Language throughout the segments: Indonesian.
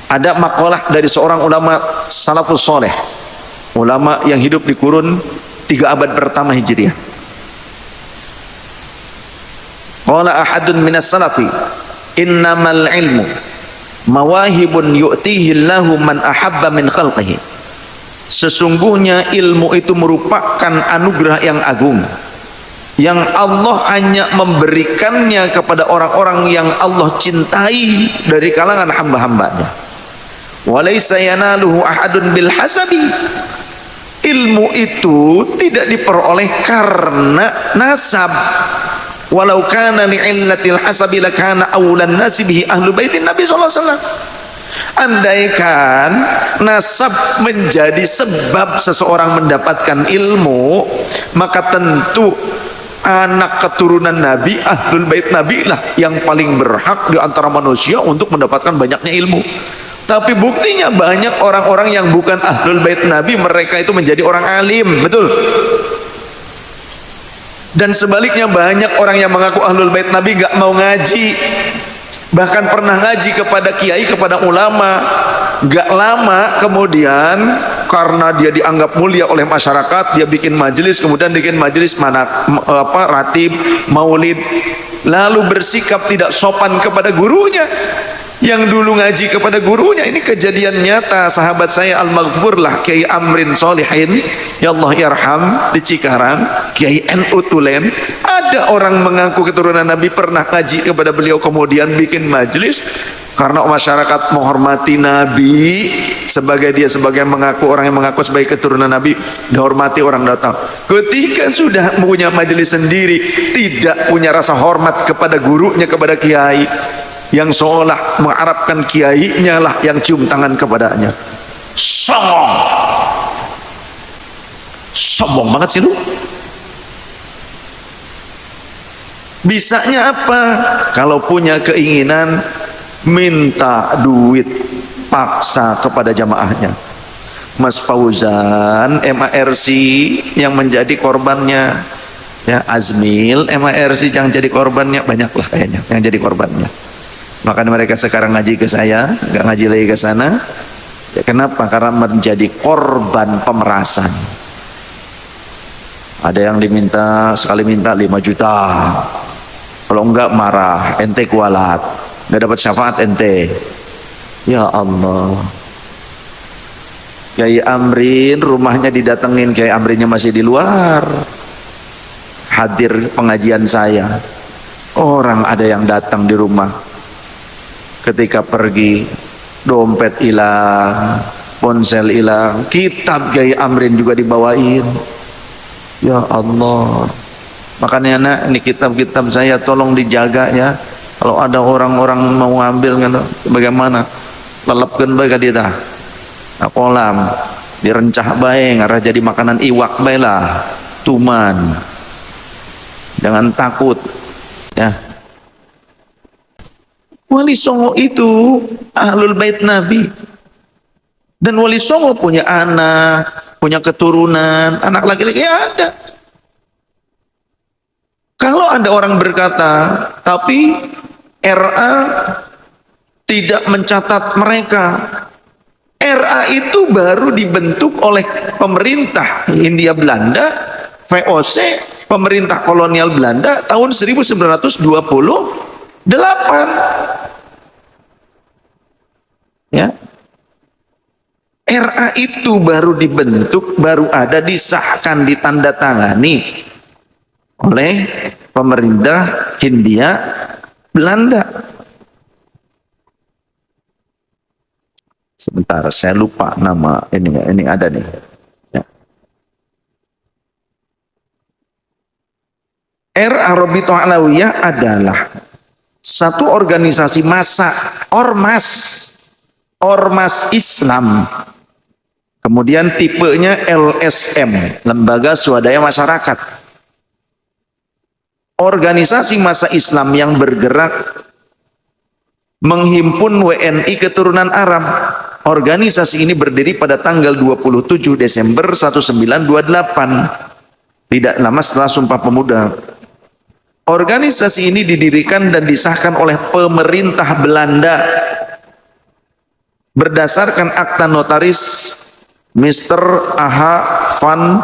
Ada makalah dari seorang ulama salafus soleh, ulama yang hidup di kurun 3 abad pertama Hijriah. Qala ahadun minas salafi, innamal ilmu mawahibun yu'tihi Allahu man ahabba min khalqihi. Sesungguhnya ilmu itu merupakan anugerah yang agung yang Allah hanya memberikannya kepada orang-orang yang Allah cintai dari kalangan hamba-hambanya. Walaysa yanaluhu ahadun bil hasabi. Ilmu itu tidak diperoleh karena nasab. Walau kana li'illatil hasabi lakana awlan nasi bihi ahlu baitin Nabi sallallahu alaihi wasallam. Andaikan nasab menjadi sebab seseorang mendapatkan ilmu, maka tentu anak keturunan Nabi, ahlul bait Nabi lah yang paling berhak di antara manusia untuk mendapatkan banyaknya ilmu. Tapi buktinya banyak orang-orang yang bukan ahlul bait Nabi, mereka itu menjadi orang alim, betul? Dan sebaliknya banyak orang yang mengaku ahlul bait Nabi gak mau ngaji, bahkan pernah ngaji kepada kiai, kepada ulama, gak lama kemudian karena dia dianggap mulia oleh masyarakat, dia bikin majelis, kemudian bikin majelis ratib, maulid, lalu bersikap tidak sopan kepada gurunya yang dulu ngaji kepada gurunya. Ini kejadian nyata. Sahabat saya al-maghfur lah, Kiai Amrin Solihin, ya Allah yarham, di Cikarang, Kiai NU Tulen. Ada orang mengaku keturunan Nabi pernah ngaji kepada beliau, kemudian bikin majelis karena masyarakat menghormati Nabi, sebagai dia sebagai mengaku orang yang mengaku sebagai keturunan Nabi, dihormati orang datang. Ketika sudah punya majelis sendiri, tidak punya rasa hormat kepada gurunya, kepada kiai, yang seolah mengharapkan kiainya lah yang cium tangan kepadanya. Sombong, sombong banget sih lu. Bisanya apa? Kalau punya keinginan, minta duit paksa kepada jamaahnya. Mas Fauzan MARC yang menjadi korbannya, ya Azmil MARC yang jadi korbannya, banyaklah kayaknya yang jadi korbannya. Makanya mereka sekarang ngaji ke saya, nggak ngaji lagi ke sana. Ya, kenapa? Karena menjadi korban pemerasan. Ada yang diminta, sekali minta 5 juta, kalau enggak marah, ente kualat, nggak dapat syafaat ente. Ya Allah, Kiai Amrin rumahnya didatengin, Kiai Amrinnya masih di luar, hadir pengajian saya. Orang ada yang datang di rumah, ketika pergi dompet hilang, ponsel hilang, kitab Kiai Amrin juga dibawain. Ya Allah, makanya nak, ini kitab-kitab saya tolong dijaga ya. Kalau ada orang-orang mau ngambil kan, bagaimana? Lelepkan bae ka dia tah. Kolam direncah bae ngarah jadi makanan iwak bae lah. Tuman. Jangan takut ya. Wali Songo itu ahlul bait Nabi, dan Wali Songo punya anak, punya keturunan, anak laki-laki ya ada. Kalau ada orang berkata, tapi RA tidak mencatat mereka, RA itu baru dibentuk oleh pemerintah Hindia Belanda, VOC, pemerintah kolonial Belanda tahun 1928. Ya, RA itu baru dibentuk, baru ada, disahkan, ditandatangani oleh pemerintah Hindia Belanda. Sebentar, saya lupa nama ini ada nih. Ya. RA Rabithah Alawiyah adalah satu organisasi massa, ormas Islam. Kemudian tipenya LSM, Lembaga Swadaya Masyarakat. Organisasi massa Islam yang bergerak menghimpun WNI keturunan Arab. Organisasi ini berdiri pada tanggal 27 Desember 1928, tidak lama setelah Sumpah Pemuda. Organisasi ini didirikan dan disahkan oleh pemerintah Belanda berdasarkan akta notaris Mr. A.H. van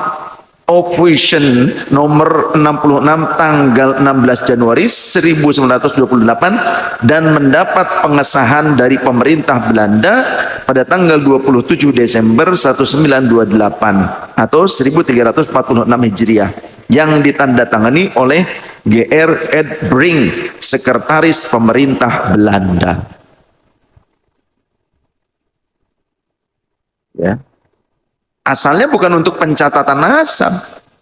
Ophuijsen nomor 66 tanggal 16 Januari 1928 dan mendapat pengesahan dari pemerintah Belanda pada tanggal 27 Desember 1928 atau 1346 Hijriah yang ditandatangani oleh G.R. Ed Brink, sekretaris pemerintah Belanda. Ya. Asalnya bukan untuk pencatatan nasab.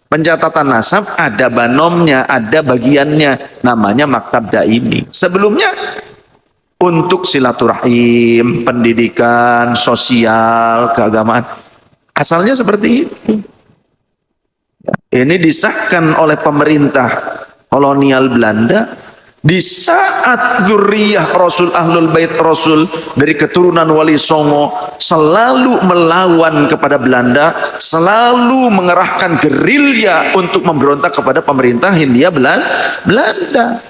Pencatatan nasab ada banomnya, ada bagiannya, namanya maktab daimi. Sebelumnya untuk silaturahim, pendidikan, sosial, keagamaan. Asalnya seperti itu. Ini disahkan oleh pemerintah kolonial Belanda di saat zuriyah Rasul, Ahlul Bait Rasul dari keturunan Wali Songo selalu melawan kepada Belanda, selalu mengerahkan gerilya untuk memberontak kepada pemerintah Hindia Belanda.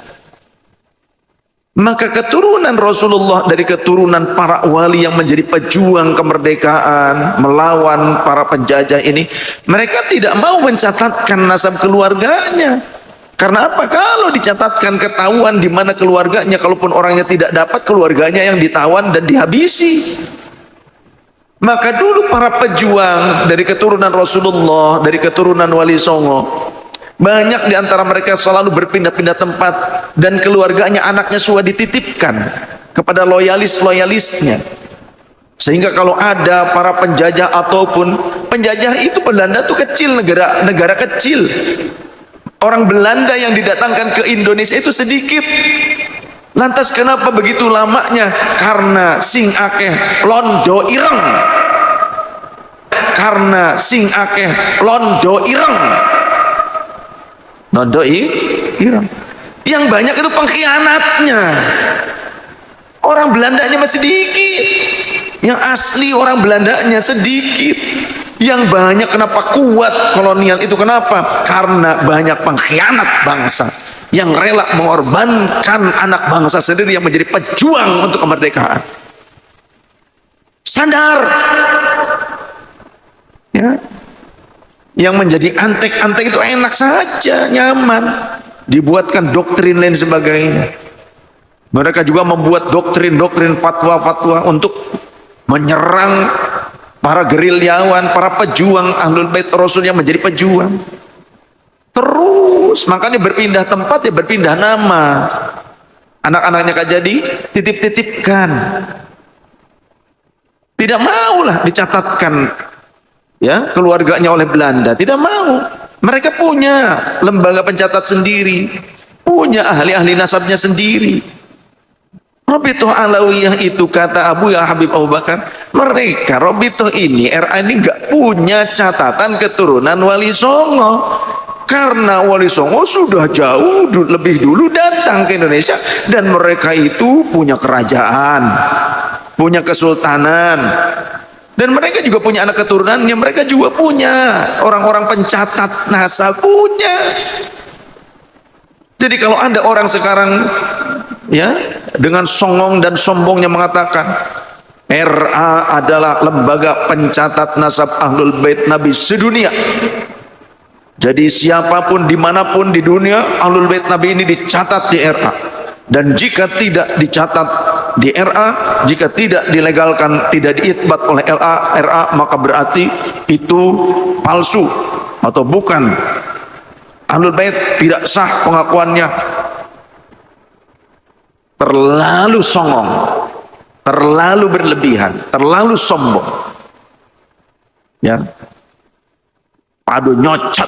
Maka keturunan Rasulullah dari keturunan para wali yang menjadi pejuang kemerdekaan melawan para penjajah ini, mereka tidak mau mencatatkan nasab keluarganya. Karena apa? Kalau dicatatkan ketahuan di mana keluarganya, kalaupun orangnya tidak dapat, keluarganya yang ditawan dan dihabisi. Maka dulu para pejuang dari keturunan Rasulullah, dari keturunan Wali Songo, banyak di antara mereka selalu berpindah-pindah tempat dan keluarganya, anaknya sudah dititipkan kepada loyalis-loyalisnya. Sehingga kalau ada para penjajah ataupun penjajah itu, Belanda itu kecil, negara kecil. Orang Belanda yang didatangkan ke Indonesia itu sedikit. Lantas kenapa begitu lamanya? Karena sing akeh londo ireng. Karena sing akeh londo ireng. Londo ireng. Yang banyak itu pengkhianatnya. Orang Belandanya masih sedikit. Yang asli orang Belandanya sedikit. Yang banyak kenapa kuat kolonial itu, kenapa? Karena banyak pengkhianat bangsa yang rela mengorbankan anak bangsa sendiri yang menjadi pejuang untuk kemerdekaan. Sadar ya, yang menjadi antek-antek itu enak saja, nyaman, dibuatkan doktrin lain sebagainya. Mereka juga membuat doktrin-doktrin, fatwa-fatwa untuk menyerang para gerilyawan, para pejuang Ahlul Bait Rasul yang menjadi pejuang. Terus makanya berpindah tempat, ya berpindah nama. Anak-anaknya kan jadi titip-titipkan. Tidak maulah dicatatkan ya keluarganya oleh Belanda, tidak mau. Mereka punya lembaga pencatat sendiri, punya ahli-ahli nasabnya sendiri. Robitoh Alawiyah itu, kata Abu Ya Habib Abu Bakar, mereka Robitoh ini, RA ini nggak punya catatan keturunan Wali Songo, karena Wali Songo sudah jauh lebih dulu datang ke Indonesia dan mereka itu punya kerajaan, punya kesultanan, dan mereka juga punya anak keturunannya, mereka juga punya orang-orang pencatat nasab, punya. Jadi kalau ada orang sekarang ya dengan songong dan sombongnya mengatakan RA adalah lembaga pencatat nasab Ahlul Bait Nabi sedunia, jadi siapapun dimanapun di dunia Ahlul Bait Nabi ini dicatat di RA, dan jika tidak dicatat di RA, jika tidak dilegalkan, tidak diithbat oleh RA, maka berarti itu palsu atau bukan Ahlul Bait, tidak sah pengakuannya. Terlalu songong, terlalu berlebihan, terlalu sombong ya, padu nyocot.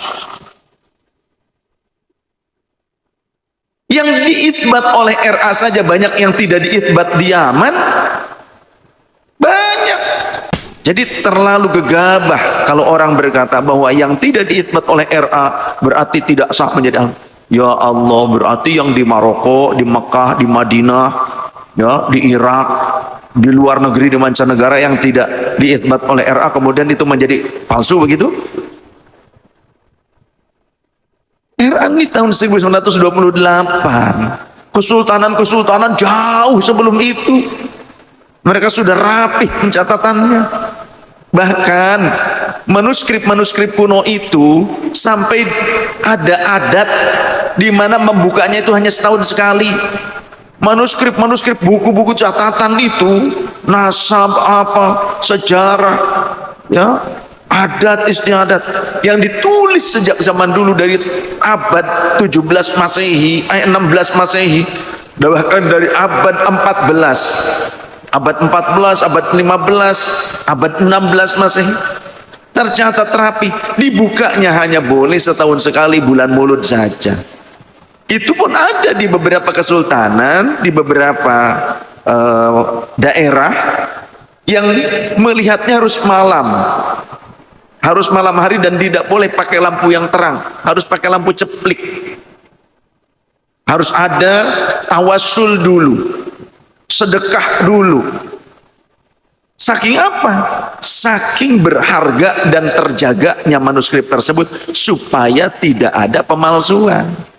Yang diithbat oleh RA saja banyak, yang tidak diithbat di Yaman banyak. Jadi terlalu gegabah kalau orang berkata bahwa yang tidak diithbat oleh RA berarti tidak sah menjadi Ahlul. Ya Allah, berarti yang di Maroko, di Mekah, di Madinah, ya, di Irak, di luar negeri, di mancanegara yang tidak diithbat oleh RA kemudian itu menjadi palsu begitu? RA ini tahun 1928, kesultanan-kesultanan jauh sebelum itu Mereka sudah rapih pencatatannya. Bahkan manuskrip-manuskrip kuno itu sampai ada adat di mana membukanya itu hanya setahun sekali. Manuskrip-manuskrip buku-buku catatan itu, nasab apa, sejarah, ya, adat istiadat yang ditulis sejak zaman dulu dari abad 17 Masehi, 16 Masehi, bahkan dari abad 14, abad 14, abad 15, abad 16 Masehi tercatat rapi. Dibukanya hanya boleh setahun sekali, bulan Maulud saja. Itu pun ada di beberapa kesultanan, di beberapa daerah yang melihatnya harus malam hari, dan tidak boleh pakai lampu yang terang, harus pakai lampu ceplik. Harus ada tawassul dulu, sedekah dulu. Saking apa? Saking berharga dan terjaganya manuskrip tersebut supaya tidak ada pemalsuan.